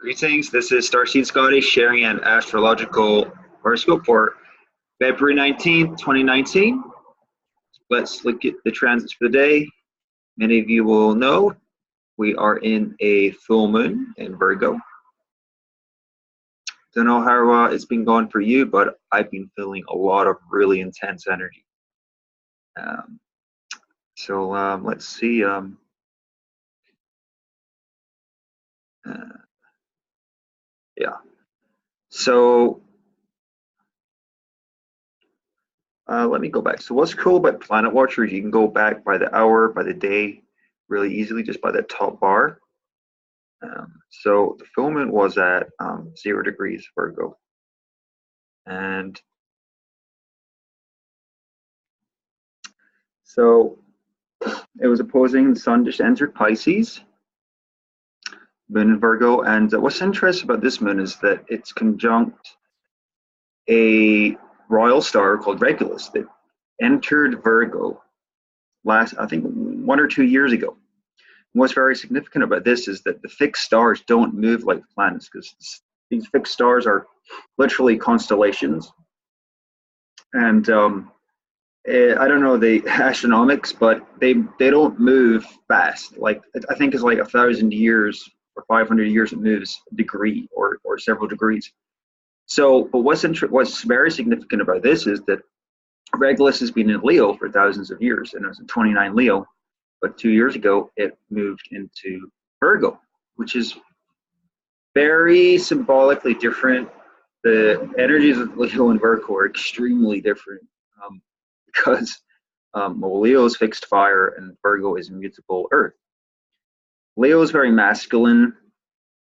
Greetings, this is Starseed Scotty sharing an astrological horoscope for February 19th, 2019. Let's look at the transits for the day. Many of you will know we are in a full moon in Virgo. Don't know how it's been going for you, but I've been feeling a lot of really intense energy. Let's see. Yeah. So let me go back. So what's cool about Planet Watcher is you can go back by the hour, by the day, really easily just by the top bar. So the full moon was at 0 degrees Virgo. And so it was opposing the sun just entered Pisces, moon in Virgo. And what's interesting about this moon is that it's conjunct a royal star called Regulus that entered Virgo I think 1 or 2 years ago. And what's very significant about this is that the fixed stars don't move like planets, because these fixed stars are literally constellations. And I don't know the astronomics, but they don't move fast. Like I think it's like 1,000 years or 500 years it moves a degree or several degrees. So, but what's very significant about this is that Regulus has been in Leo for thousands of years, and it was in 29 Leo, but 2 years ago it moved into Virgo, which is very symbolically different. The energies of Leo and Virgo are extremely different because Leo is fixed fire and Virgo is mutable earth. Leo is very masculine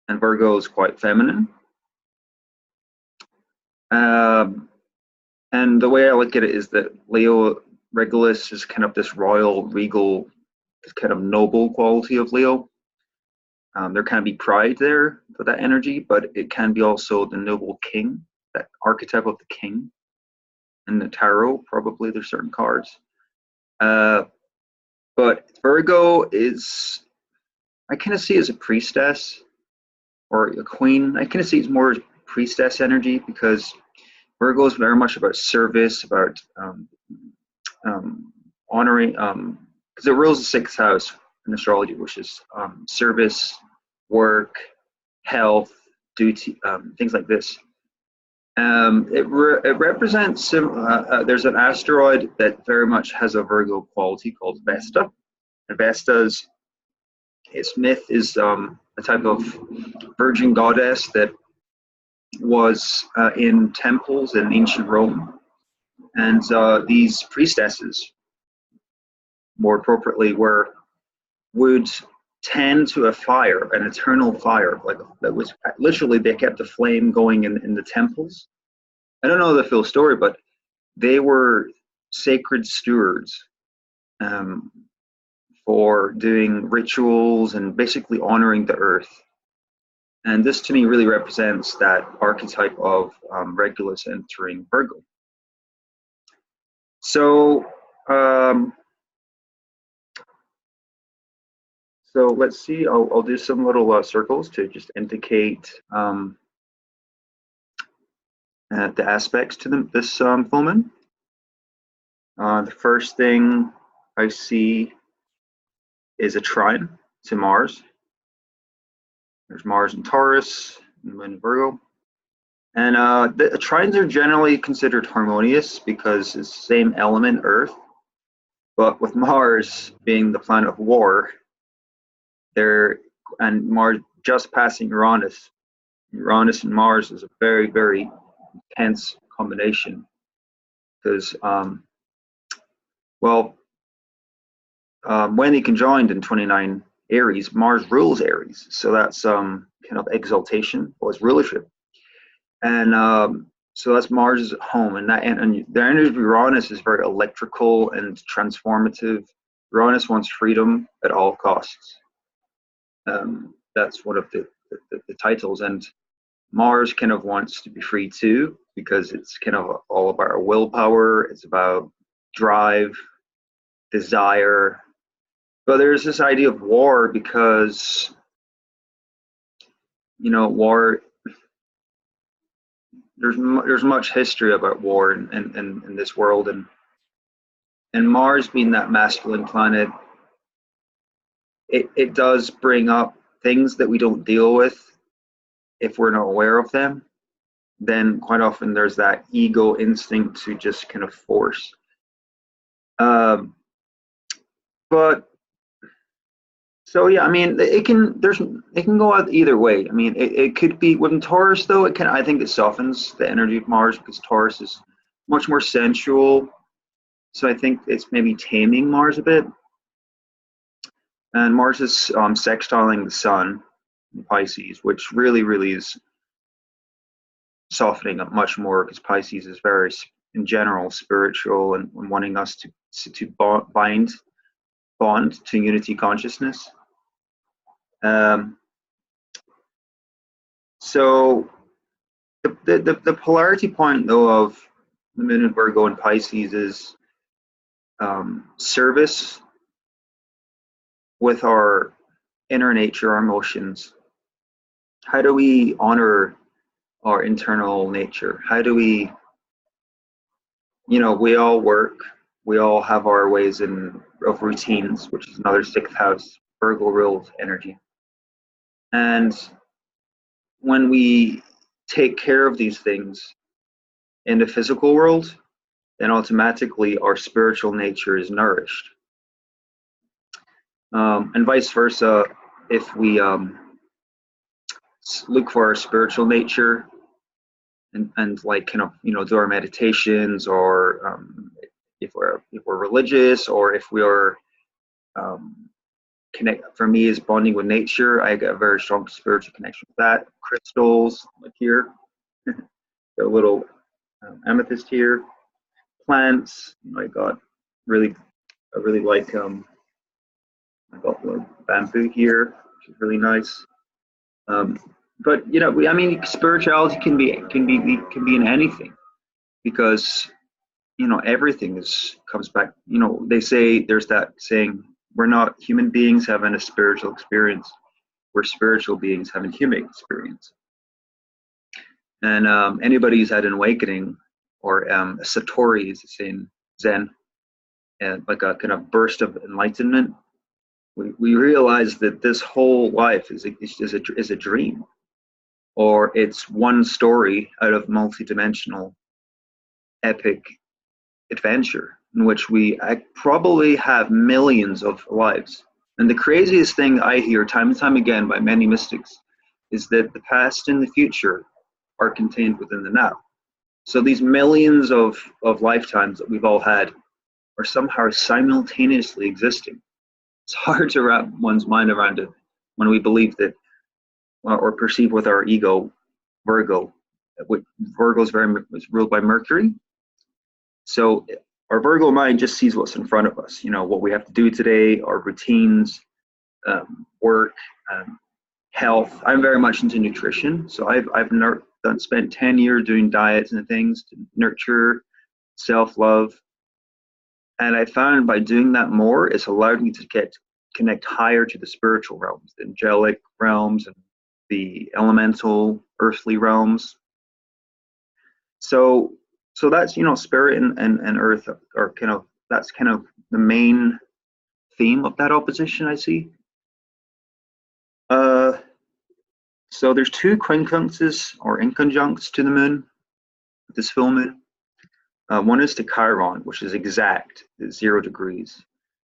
and Virgo is quite feminine. And the way I look at it is that Leo Regulus is kind of this royal, regal, kind of noble quality of Leo. There can be pride there for that energy, but it can be also the noble king, that archetype of the king. In the tarot, probably there's certain cards. But Virgo is, I kind of see it as a priestess or a queen. I kind of see it as more priestess energy, because Virgo is very much about service, about honoring, because it rules the sixth house in astrology, which is service, work, health, duty, things like this. It represents, there's an asteroid that very much has a Virgo quality called Vesta. And Vesta's, its myth is a type of virgin goddess that was in temples in ancient Rome. And these priestesses, more appropriately, would tend to a fire, an eternal fire, like that was literally, they kept the flame going in the temples. I don't know the full story, but they were sacred stewards for doing rituals and basically honoring the earth. And this to me really represents that archetype of Regulus entering Virgo. So let's see, I'll do some little circles to just indicate the aspects to this full moon. The first thing I see is a trine to Mars. There's Mars in Taurus and Moon in Virgo. And the trines are generally considered harmonious because it's the same element, Earth. But with Mars being the planet of war, and Mars just passing Uranus and Mars is a very, very intense combination, because when they conjoined in 29 Aries, Mars rules Aries, so that's kind of exaltation, or it's rulership, and so that's Mars' home, and the energy of Uranus is very electrical and transformative. Uranus wants freedom at all costs. That's one of the titles, and Mars kind of wants to be free too, because it's kind of all about willpower. It's about drive, desire. But there's this idea of war, because war. There's much history about war in this world, and Mars being that masculine planet, it does bring up things that we don't deal with if we're not aware of them. Then quite often there's that ego instinct to just kind of force. But so yeah, I mean, it can go out either way. I mean, it could be with Taurus though. I think it softens the energy of Mars because Taurus is much more sensual. So I think it's maybe taming Mars a bit. And Mars is sextiling the Sun in Pisces, which really is softening up much more because Pisces is very, in general, spiritual and wanting us to bond to unity consciousness. So the polarity point though of the Moon in Virgo and Pisces is service with our inner nature, our emotions. How do we honor our internal nature? How do we, we all work, we all have our ways of routines, which is another sixth house, Virgo ruled energy. And when we take care of these things in the physical world, then automatically our spiritual nature is nourished. And vice versa, if we look for our spiritual nature and like kind of do our meditations, or if we're religious, or if we are connect. For me, is bonding with nature. I get a very strong spiritual connection with that. Crystals, like here, got a little amethyst here. Plants, I really like I got a little bamboo here, which is really nice. But I mean, spirituality can be in anything, because everything comes back. They say, there's that saying, we're not human beings having a spiritual experience, we're spiritual beings having human experience. And anybody who's had an awakening, or a satori, is in Zen, and like a kind of burst of enlightenment, we realize that this whole life is a dream, or it's one story out of multi-dimensional epic adventure in which we probably have millions of lives. And the craziest thing I hear time and time again by many mystics is that the past and the future are contained within the now. So these millions of lifetimes that we've all had are somehow simultaneously existing. It's hard to wrap one's mind around it when we believe that, or perceive with our ego, Virgo. Virgo is ruled by Mercury. So our Virgo mind just sees what's in front of us, what we have to do today, our routines, work, health. I'm very much into nutrition. So I've spent 10 years doing diets and things to nurture self-love. And I found by doing that more, it's allowed me to connect higher to the spiritual realms, the angelic realms, and the elemental earthly realms. So that's, spirit and earth are that's kind of the main theme of that opposition I see. So there's two quincunxes or inconjuncts to the moon, this full moon. One is to Chiron, which is exact, 0 degrees.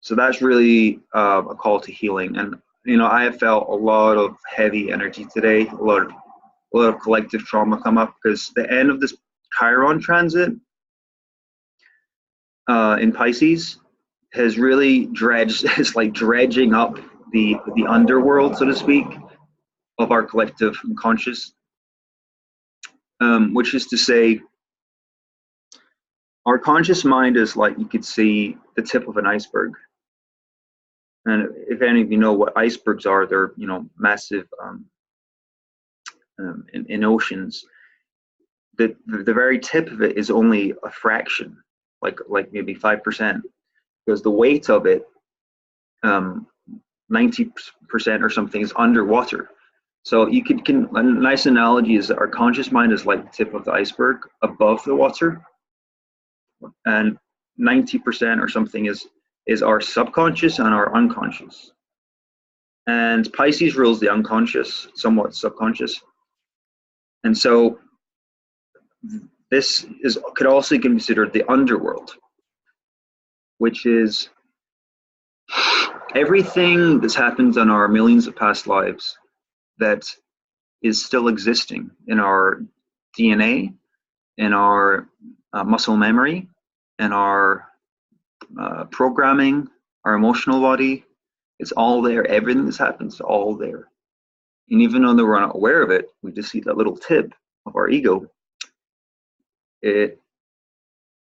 So that's really a call to healing. And I have felt a lot of heavy energy today, a lot of collective trauma come up, because the end of this Chiron transit in Pisces has really it's like dredging up the underworld, so to speak, of our collective unconscious, which is to say, our conscious mind is like, you could see the tip of an iceberg. And if any of you know what icebergs are, they're massive in oceans. The very tip of it is only a fraction, like maybe 5%, because the weight of it, 90% or something, is underwater. So a nice analogy is that our conscious mind is like the tip of the iceberg above the water, and 90% or something is our subconscious and our unconscious. And Pisces rules the unconscious, somewhat subconscious. And so this could also be considered the underworld, which is everything that's happened in our millions of past lives that is still existing in our DNA, in our muscle memory, in our programming, our emotional body. It's all there. Everything that's happened is all there. And even though we're not aware of it, we just see that little tip of our ego. It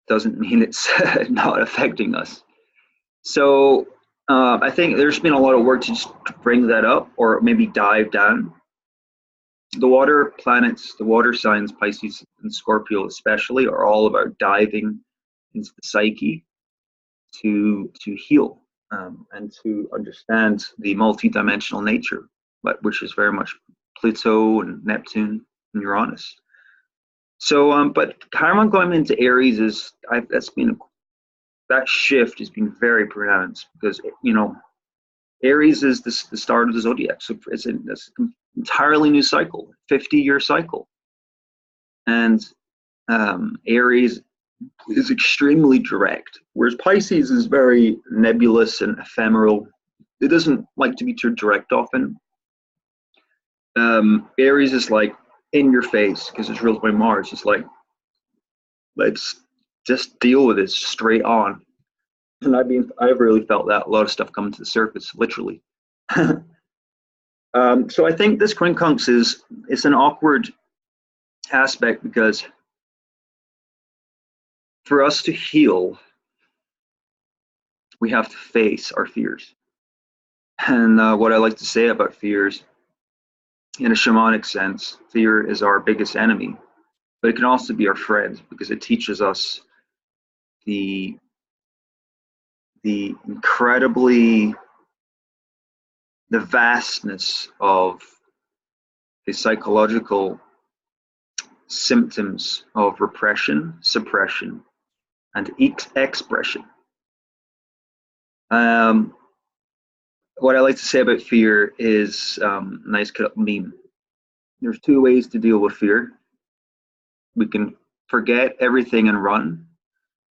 doesn't mean it's not affecting us. So I think there's been a lot of work to just bring that up, or maybe dive down. The water planets, the water signs, Pisces and Scorpio especially, are all about diving into the psyche to heal and to understand the multi-dimensional nature, which is very much Pluto and Neptune and Uranus. So, but Chiron going into Aries that shift has been very pronounced, because Aries is the start of the zodiac, so it's an entirely new cycle, 50-year cycle, and Aries is extremely direct, whereas Pisces is very nebulous and ephemeral. It doesn't like to be too direct often. Aries is like in your face because it's ruled by Mars. It's like, let's just deal with it straight on. And I've really felt that a lot of stuff coming to the surface, literally. So I think this quincunx it's an awkward aspect, because for us to heal, we have to face our fears. And what I like to say about fears, in a shamanic sense, fear is our biggest enemy, but it can also be our friend, because it teaches us the vastness of the psychological symptoms of repression, suppression, and expression. What I like to say about fear is nice cut up meme. There's two ways to deal with fear. We can forget everything and run,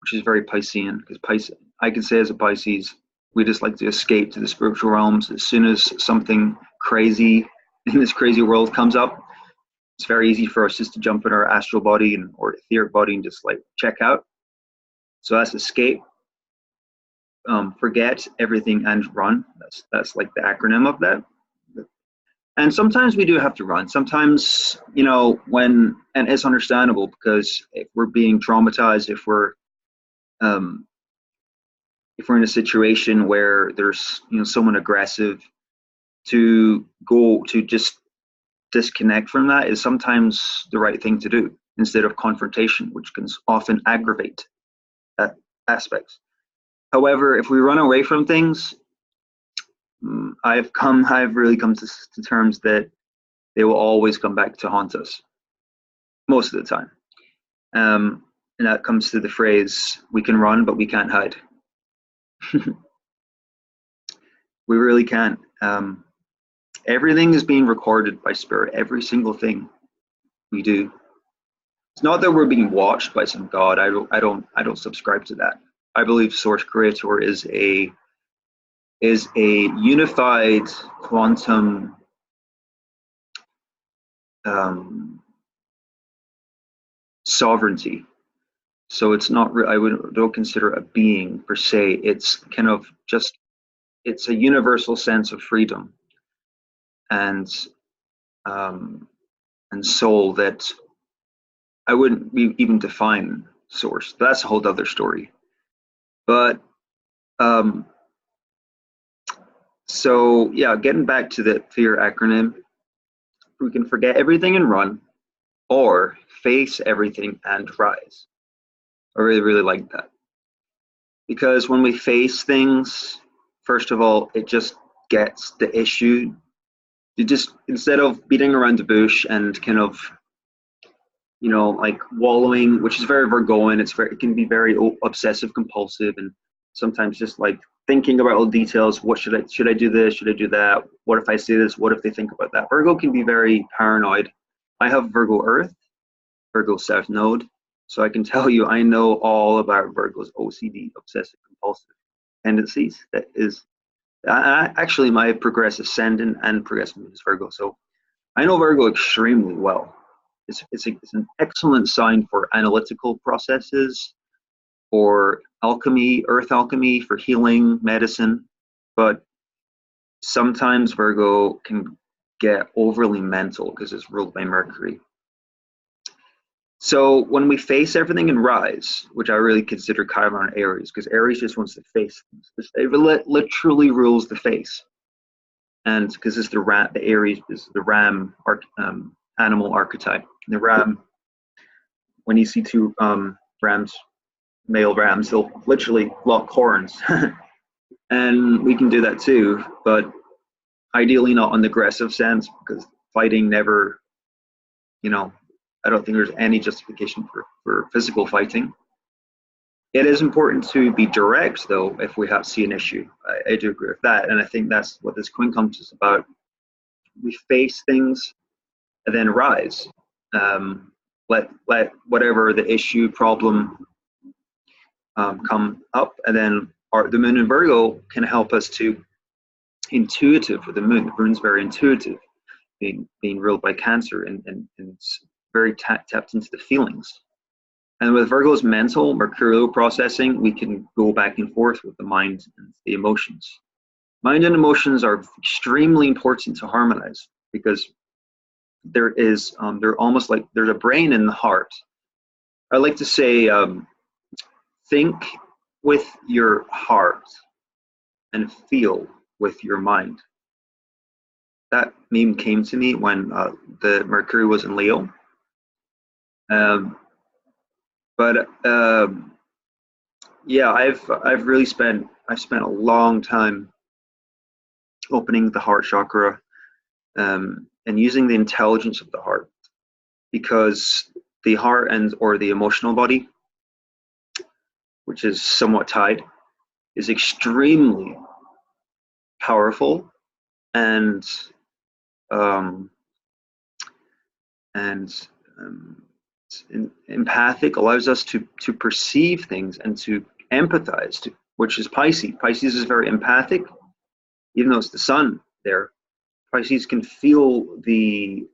which is very Piscean, because I can say as a Pisces, we just like to escape to the spiritual realms. As soon as something crazy in this crazy world comes up, it's very easy for us just to jump in our astral body or etheric body and just like check out. So that's escape. Forget everything and run. That's like the acronym of that. And sometimes we do have to run. Sometimes, and it's understandable, because if we're being traumatized, if we're in a situation where there's someone aggressive, to just disconnect from that is sometimes the right thing to do, instead of confrontation, which can often aggravate aspects. However, if we run away from things, I've really come to terms that they will always come back to haunt us, most of the time. And that comes to the phrase, we can run, but we can't hide. We really can't. Everything is being recorded by spirit, every single thing we do. It's not that we're being watched by some god. I don't subscribe to that. I believe Source Creator is a unified quantum sovereignty. So it's not. Don't consider it a being per se. It's kind of just. It's a universal sense of freedom and soul that I wouldn't even define source. That's a whole other story. But so yeah, getting back to the fear acronym, we can forget everything and run, or face everything and rise. I really, really like that, because when we face things, first of all, it just gets the issue You just, instead of beating around the bush and kind of, you know, like wallowing, which is very Virgoan, it can be very obsessive compulsive, and sometimes just like thinking about all the details. What should I do this? Should I do that? What if I say this? What if they think about that? Virgo can be very paranoid. I have Virgo Earth, Virgo South Node, so I can tell you I know all about Virgo's OCD, obsessive compulsive tendencies. That is actually my progressive ascendant and progressive moon is Virgo, so I know Virgo extremely well. It's an excellent sign for analytical processes, for alchemy, earth alchemy, for healing, medicine. But sometimes Virgo can get overly mental because it's ruled by Mercury. So when we face everything in Rise, which I really consider Chiron Aries, because Aries just wants to face things. It literally rules the face. And because it's the Aries is the ram animal archetype. The ram, when you see two rams, male rams, they'll literally lock horns. And we can do that too, but ideally not on the aggressive sense, because fighting never, you know, I don't think there's any justification for physical fighting. It is important to be direct, though, if we see an issue. I do agree with that, and I think that's what this quincunx is about. We face things and then rise. Let whatever the issue, problem come up, and then the moon in Virgo can help us to intuitive with the moon. The moon's very intuitive, being ruled by Cancer, and it's very tapped into the feelings. And with Virgo's mental, mercurial processing, we can go back and forth with the mind and the emotions. Mind and emotions are extremely important to harmonize, because they're almost like there's a brain in the heart. I like to say, think with your heart and feel with your mind. That meme came to me when the Mercury was in Leo. Yeah, I've really spent a long time opening the heart chakra and using the intelligence of the heart, because the heart or the emotional body, which is somewhat tied, is extremely powerful and empathic, allows us to perceive things and to empathize, which is Pisces. Pisces is very empathic, even though it's the sun there. Pisces can feel the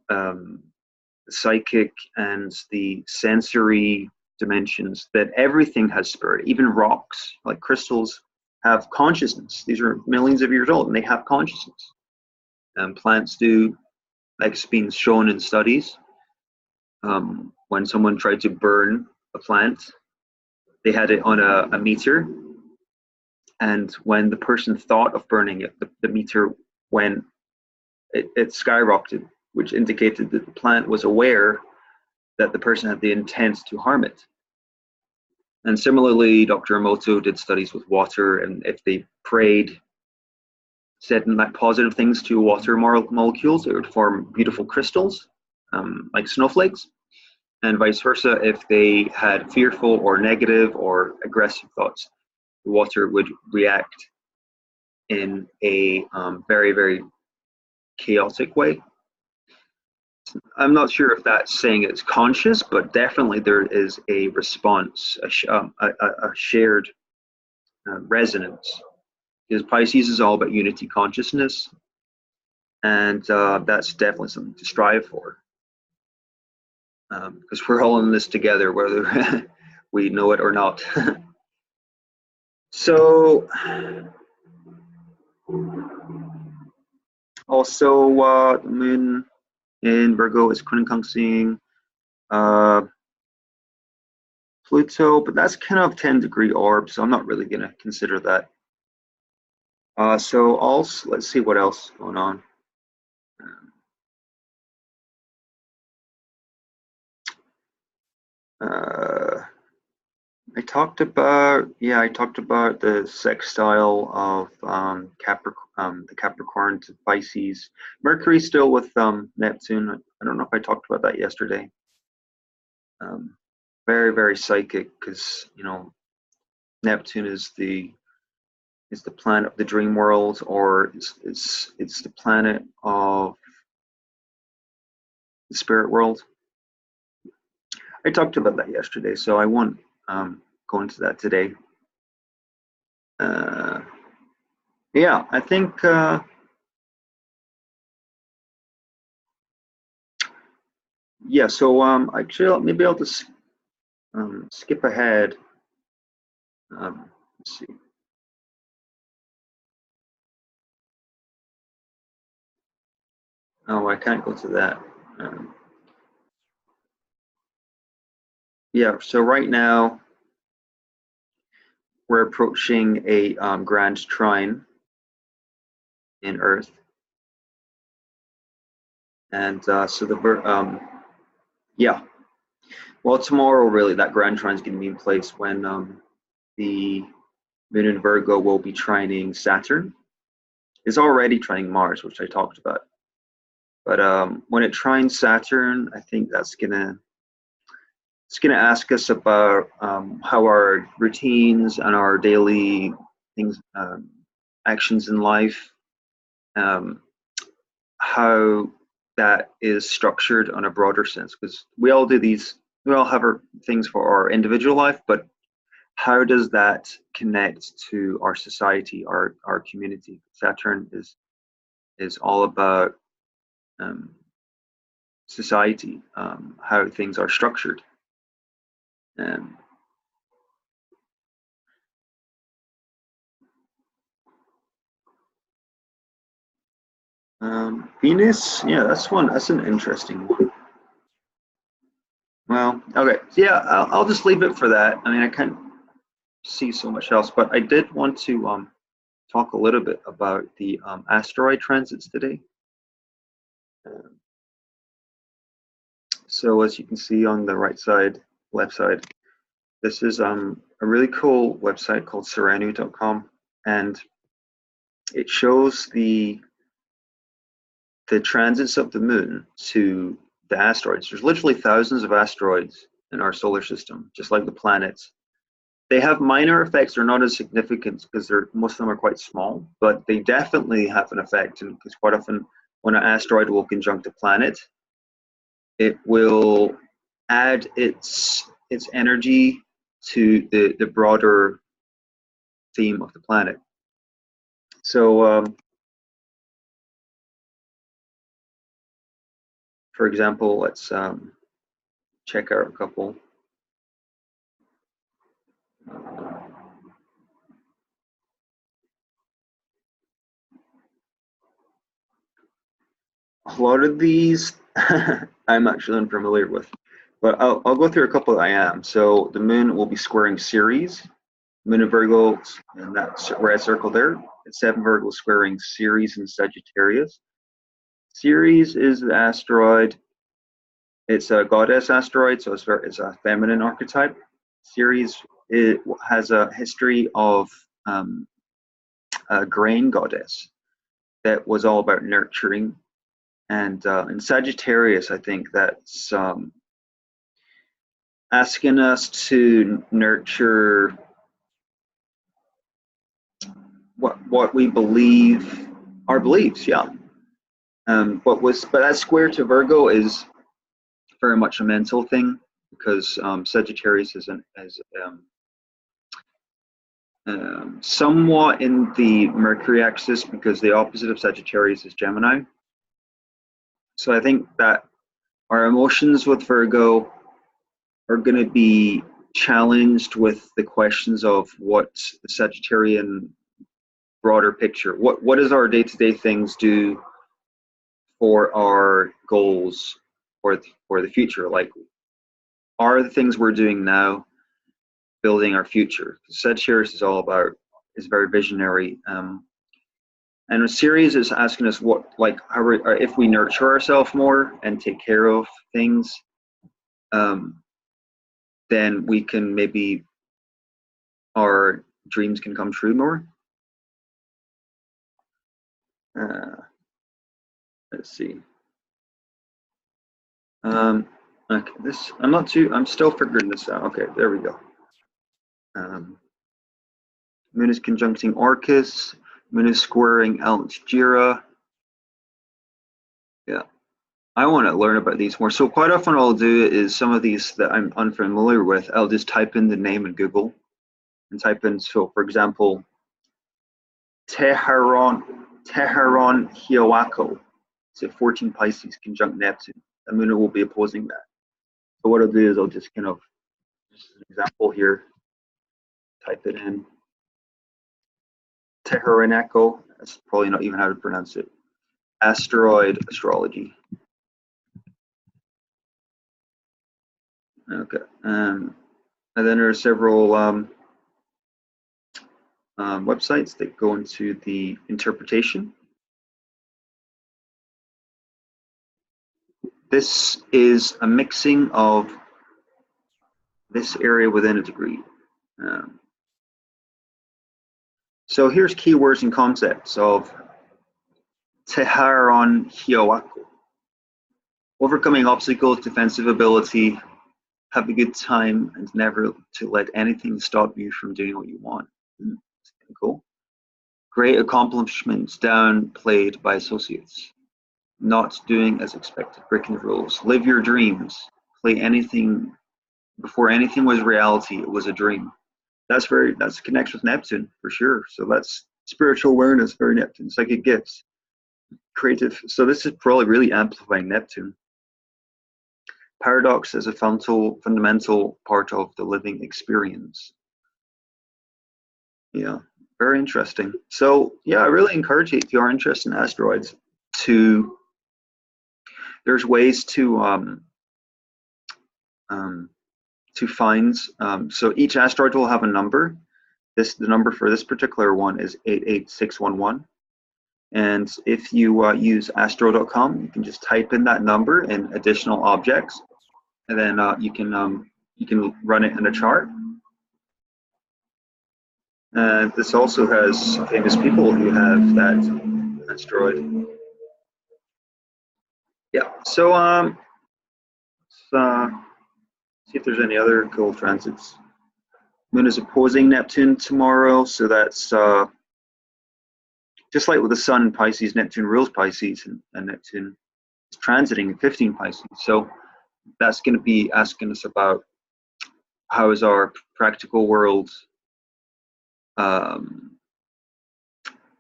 psychic and the sensory dimensions, that everything has spirit. Even rocks, like crystals, have consciousness. These are millions of years old and they have consciousness. Plants do, like it's been shown in studies. When someone tried to burn a plant, they had it on a meter, and when the person thought of burning it, the meter went, it skyrocketed, which indicated that the plant was aware that the person had the intent to harm it. And similarly, Dr. Emoto did studies with water, and if they prayed, said like positive things to water molecules, it would form beautiful crystals, like snowflakes. And vice versa, if they had fearful or negative or aggressive thoughts, the water would react in a very, very chaotic way. I'm not sure if that's saying it's conscious, but definitely there is a response, a shared resonance. Because Pisces is all about unity consciousness, and that's definitely something to strive for. Because we're all in this together, whether we know it or not. So, also the moon in Virgo is quincunxing Pluto, but that's kind of 10-degree orb, so I'm not really going to consider that. So also, let's see what else is going on. I talked about the sextile of the Capricorn to Pisces. Mercury still with Neptune. I don't know if I talked about that yesterday. Very, very psychic, because Neptune is the planet of the dream world, or it's the planet of the spirit world. I talked about that yesterday, so I won't go into that today. Yeah, I think yeah. So actually, maybe I'll just skip ahead. Let's see. Oh, I can't go to that. Yeah. So right now we're approaching a grand trine in Earth, and so yeah. Well, tomorrow really that grand trine is going to be in place when the Moon in Virgo will be trining Saturn. It's already trining Mars, which I talked about. But when it trines Saturn, I think it's gonna ask us about how our routines and our daily things, actions in life, how that is structured on a broader sense. Because we all have our things for our individual life, but how does that connect to our society, our community? Saturn is all about society, how things are structured. Venus, yeah, that's an interesting one. Well, okay, so yeah, I'll just leave it for that. I mean, I can't see so much else, but I did want to talk a little bit about the asteroid transits today. So as you can see on the left side, this is a really cool website called serenu.com, and it shows the transits of the moon to the asteroids. There's literally thousands of asteroids in our solar system, just like the planets. They have minor effects. They're not as significant because most of them are quite small, but they definitely have an effect. And because quite often when an asteroid will conjunct a planet, it will add its energy to the broader theme of the planet. So, for example, let's check out a couple. A lot of these I'm actually unfamiliar with, but I'll go through a couple that I am. So the moon will be squaring Ceres, moon in Virgo, and that red circle there. It's 7 Virgo squaring Ceres in Sagittarius. Ceres is the asteroid. It's a goddess asteroid, so it's a feminine archetype. Ceres has a history of a grain goddess that was all about nurturing. And in Sagittarius, I think that's asking us to nurture what we believe, our beliefs, yeah. But that square to Virgo is very much a mental thing, because Sagittarius is somewhat in the Mercury axis, because the opposite of Sagittarius is Gemini. So I think that our emotions with Virgo are going to be challenged with the questions of what the Sagittarian broader picture, what does our day-to-day things do for our goals for the future? Like, are the things we're doing now building our future? Sagittarius is very visionary, and Ceres is asking us if we nurture ourselves more and take care of things, then we can maybe our dreams can come true more. Let's see. Okay, I'm still figuring this out. Okay, there we go. Moon is conjuncting Orcus. Moon is squaring Algira. Yeah, I want to learn about these more. So quite often what I'll do is some of these that I'm unfamiliar with, I'll just type in the name in Google and type in, so for example, Teheran Hiawako. It's a 14 Pisces conjunct Neptune. The moon will be opposing that. So what I'll do is I'll just kind of, just an example here, type it in. Teheraneko, that's probably not even how to pronounce it. Asteroid astrology. Okay, and then there are several websites that go into the interpretation. This is a mixing of this area within a degree. So here's keywords and concepts of Teheran Hiawako. Overcoming obstacles, defensive ability, have a good time, and never to let anything stop you from doing what you want. That's kind of cool. Great accomplishments downplayed by associates. Not doing as expected, breaking the rules. Live your dreams. Play anything. Before anything was reality, it was a dream. That's connects with Neptune for sure. So that's spiritual awareness, very Neptune. Psychic gifts, creative. So this is probably really amplifying Neptune. Paradox is a fundamental part of the living experience. Yeah, very interesting. So yeah, I really encourage you, if you are interested in asteroids, there's ways to find. So each asteroid will have a number. The number for this particular one is 88611. And if you use astro.com, you can just type in that number and additional objects, and then you can run it in a chart. This also has famous people who have that asteroid. Yeah. So let's see if there's any other cool transits. Moon is opposing Neptune tomorrow, so that's just like with the Sun in Pisces. Neptune rules Pisces, and Neptune is transiting in 15 Pisces. So that's going to be asking us about how is our practical world.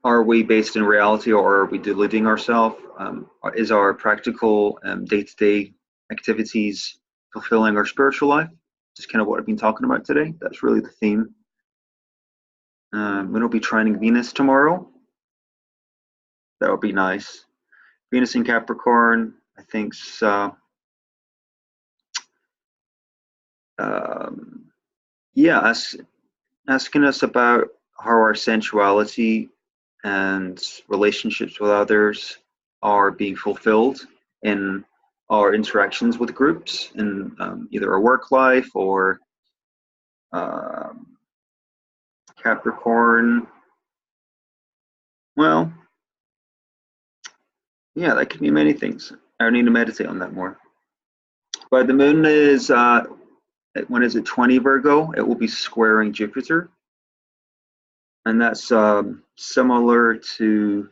Are we based in reality, or are we deluding ourselves? Is our practical day-to-day activities fulfilling our spiritual life? Just kind of what I've been talking about today. That's really the theme. We'll be trining Venus tomorrow. That would be nice. Venus in Capricorn, I think. Yeah, asking us about how our sensuality and relationships with others are being fulfilled in our interactions with groups in either our work life or Capricorn. Well, yeah, that could be many things. I need to meditate on that more. But the moon is, when is it 20 Virgo? It will be squaring Jupiter. And that's similar to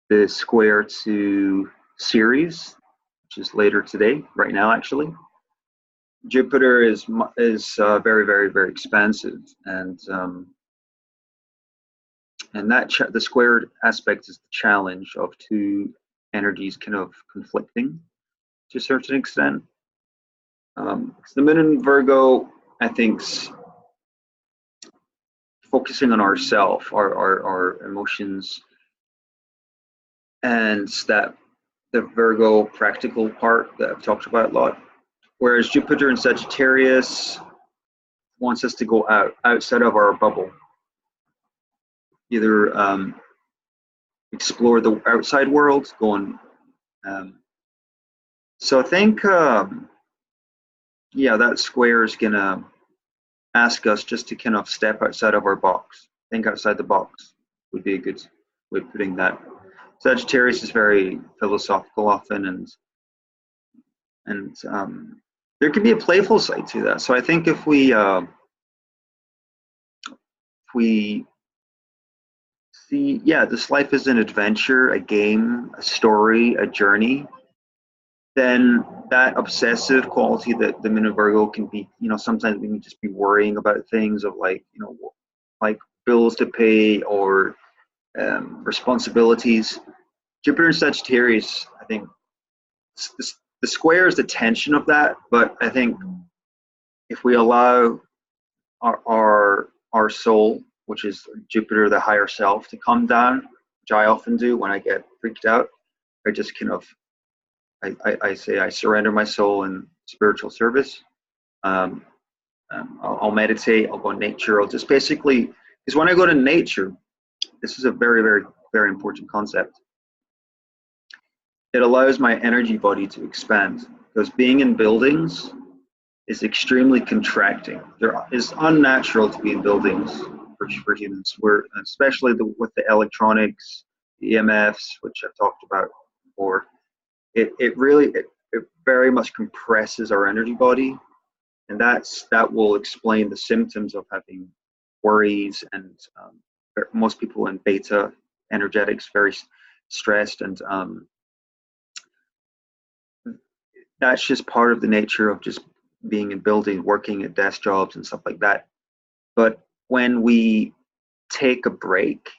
the square to Ceres, which is later today, right now actually. Jupiter is very, very, very expansive, and that the squared aspect is the challenge of two energies kind of conflicting to a certain extent. The moon in Virgo, I think, focusing on ourself, our emotions, and that the Virgo practical part that I've talked about a lot. Whereas Jupiter in Sagittarius wants us to go outside of our bubble, either explore the outside world, go on. So I think, yeah, that square is gonna ask us just to kind of step outside of our box, think outside the box would be a good way of putting that. Sagittarius is very philosophical often, and there can be a playful side to that. So I think if we see, yeah, this life is an adventure, a game, a story, a journey, then that obsessive quality that the moon in Virgo can be, sometimes we can just be worrying about things of like, like bills to pay or responsibilities. Jupiter in Sagittarius, I think the square is the tension of that, but I think if we allow our soul, which is Jupiter, the higher self, to come down, which I often do when I get freaked out, I just kind of I say I surrender my soul in spiritual service. I'll meditate. I'll go in nature. I'll just basically, because when I go to nature, this is a very, very, very important concept. It allows my energy body to expand, because being in buildings is extremely contracting. There is unnatural to be in buildings for humans. We're especially with the electronics, the EMFs, which I've talked about before. It very much compresses our energy body, and that will explain the symptoms of having worries, and most people in beta energetics very stressed, and that's just part of the nature of just being in building, working at desk jobs and stuff like that. But when we take a break,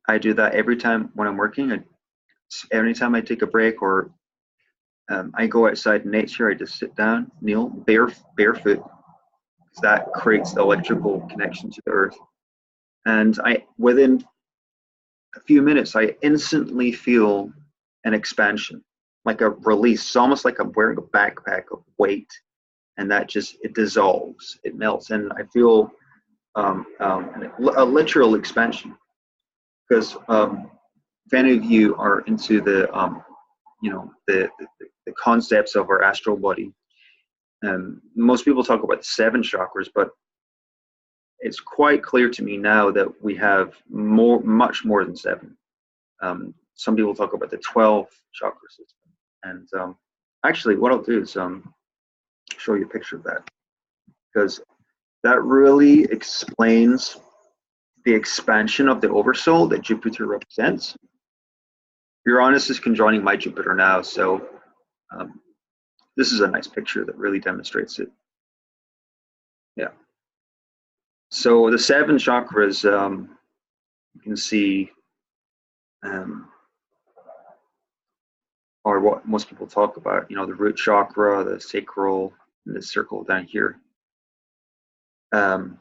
I do that every time when I'm working. Anytime I take a break, or I go outside in nature, I just sit down, kneel, barefoot, because that creates the electrical connection to the earth. And within a few minutes, I instantly feel an expansion, like a release. It's almost like I'm wearing a backpack of weight, and that it dissolves, it melts, and I feel a literal expansion. Because if any of you are into the concepts of our astral body, most people talk about the 7 chakras, but it's quite clear to me now that we have much more than 7. Some people talk about the 12 chakra system, and actually, what I'll do is show you a picture of that, because that really explains the expansion of the oversoul that Jupiter represents. Uranus is conjoining my Jupiter now, so this is a nice picture that really demonstrates it. Yeah. So the 7 chakras, you can see, are what most people talk about. The root chakra, the sacral, and the circle down here. And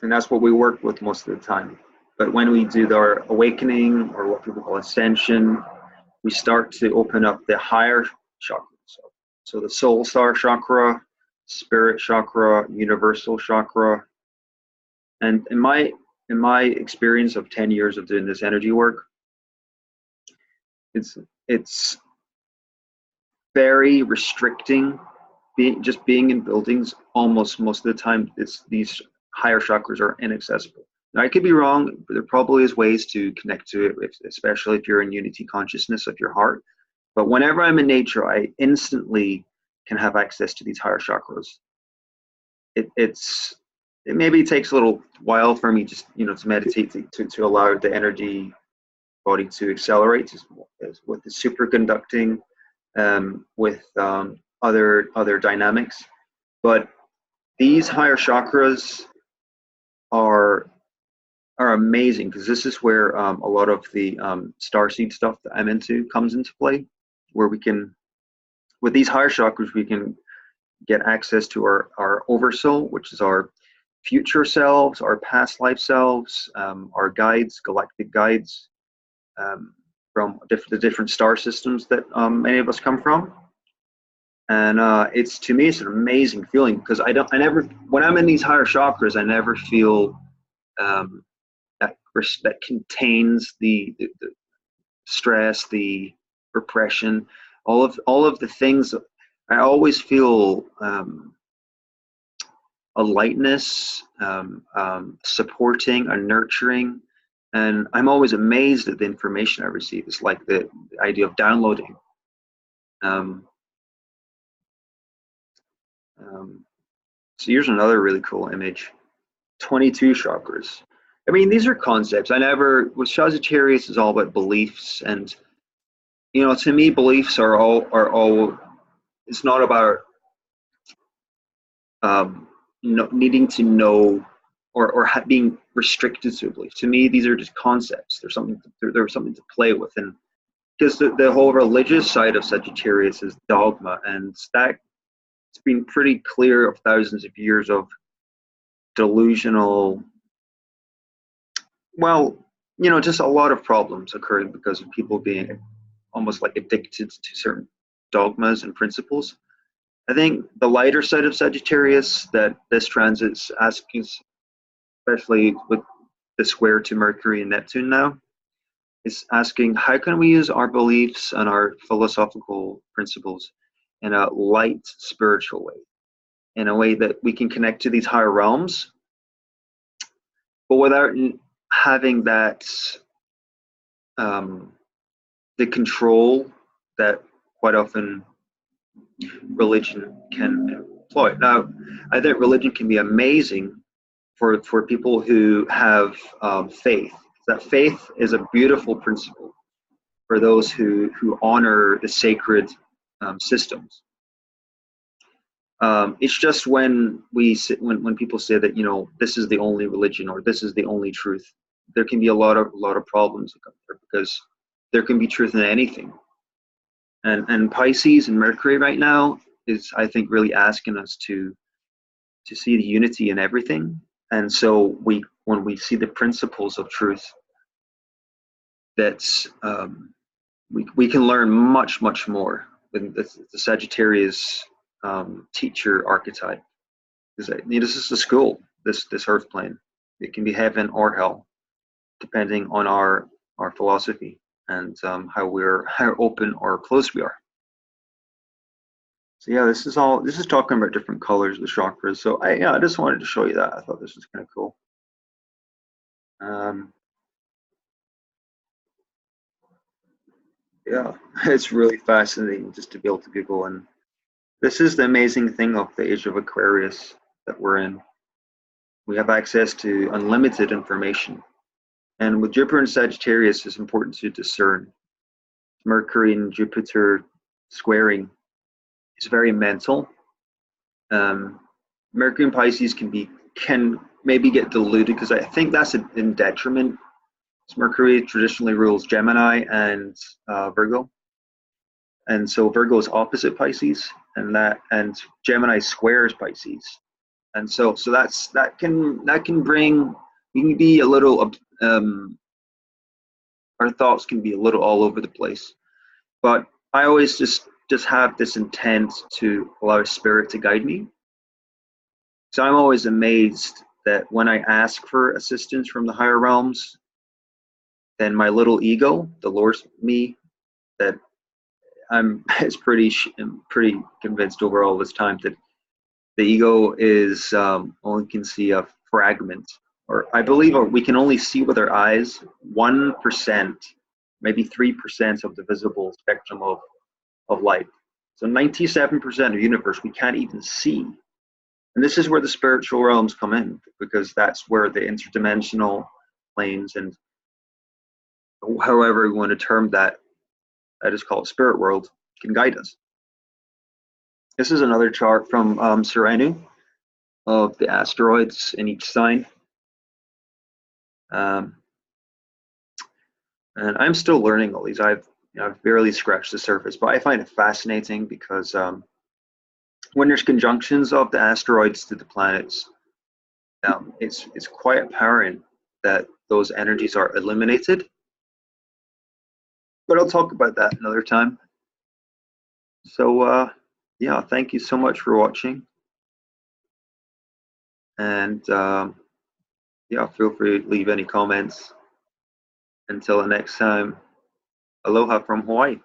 that's what we work with most of the time. But when we do our awakening, or what people call ascension, we start to open up the higher chakras. So the soul star chakra, spirit chakra, universal chakra. And in my experience of 10 years of doing this energy work, it's very restricting. Just being in buildings, almost most of the time, these higher chakras are inaccessible. Now, I could be wrong, but there probably is ways to connect to it, especially if you're in unity consciousness of your heart. But whenever I'm in nature, I instantly can have access to these higher chakras. It maybe takes a little while for me just to meditate to allow the energy body to accelerate with the superconducting, with other dynamics. But these higher chakras are amazing, because this is where a lot of the starseed stuff that I'm into comes into play, where we can, with these higher chakras, we can get access to our oversoul, which is our future selves, our past life selves, our guides, galactic guides, from the different star systems that many of us come from. And to me, it's an amazing feeling, because when I'm in these higher chakras, I never feel that contains the stress, the repression, all of the things. I always feel a lightness, supporting, a nurturing. And I'm always amazed at the information I receive. It's like the idea of downloading. So here's another really cool image. 22 chakras. I mean, these are concepts. With Sagittarius is all about beliefs, and to me, beliefs are all. It's not about needing to know or being restricted to a belief. To me, these are just concepts. There's something to play with, and because the whole religious side of Sagittarius is dogma, and that it's been pretty clear of thousands of years of delusional. Well, just a lot of problems occurring because of people being almost like addicted to certain dogmas and principles. I think the lighter side of Sagittarius that this transit's asking, especially with the square to Mercury and Neptune now, is asking how can we use our beliefs and our philosophical principles in a light spiritual way, in a way that we can connect to these higher realms, but without having that the control that quite often religion can employ. Now, I think religion can be amazing for people who have faith. That faith is a beautiful principle for those who honor the sacred systems. It's just when people say that this is the only religion or this is the only truth, there can be a lot of problems because there can be truth in anything. And Pisces and Mercury right now is, I think, really asking us to see the unity in everything. And so when we see the principles of truth, that's we can learn much more with the Sagittarius teacher archetype. This is the school, this earth plane. It can be heaven or hell, depending on our philosophy and how open or closed we are. So yeah, this is talking about different colors of the chakras. So I just wanted to show you that. I thought this was kind of cool. Yeah, it's really fascinating just to be able to Google. And this is the amazing thing of the age of Aquarius that we're in. We have access to unlimited information. And with Jupiter and Sagittarius, it's important to discern. Mercury and Jupiter squaring is very mental. Mercury and Pisces can maybe get diluted because I think that's in detriment. Mercury traditionally rules Gemini and Virgo, and so Virgo is opposite Pisces, and Gemini squares Pisces, and so that can bring, we can be a little our thoughts can be a little all over the place, but I always just have this intent to allow spirit to guide me. So I'm always amazed that when I ask for assistance from the higher realms, then my little ego, the Lord me, that I'm pretty convinced over all this time that the ego is only can see a fragment, or I believe we can only see with our eyes 1%, maybe 3% of the visible spectrum of light. So 97% of the universe we can't even see. And this is where the spiritual realms come in, because that's where the interdimensional planes, and however we want to term that, I just call it spirit world, can guide us. This is another chart from Serenu of the asteroids in each sign. And I'm still learning all these. I've barely scratched the surface, but I find it fascinating because when there's conjunctions of the asteroids to the planets, it's quite apparent that those energies are eliminated. But I'll talk about that another time. So yeah, thank you so much for watching. And yeah, feel free to leave any comments. Until the next time, aloha from Hawaii.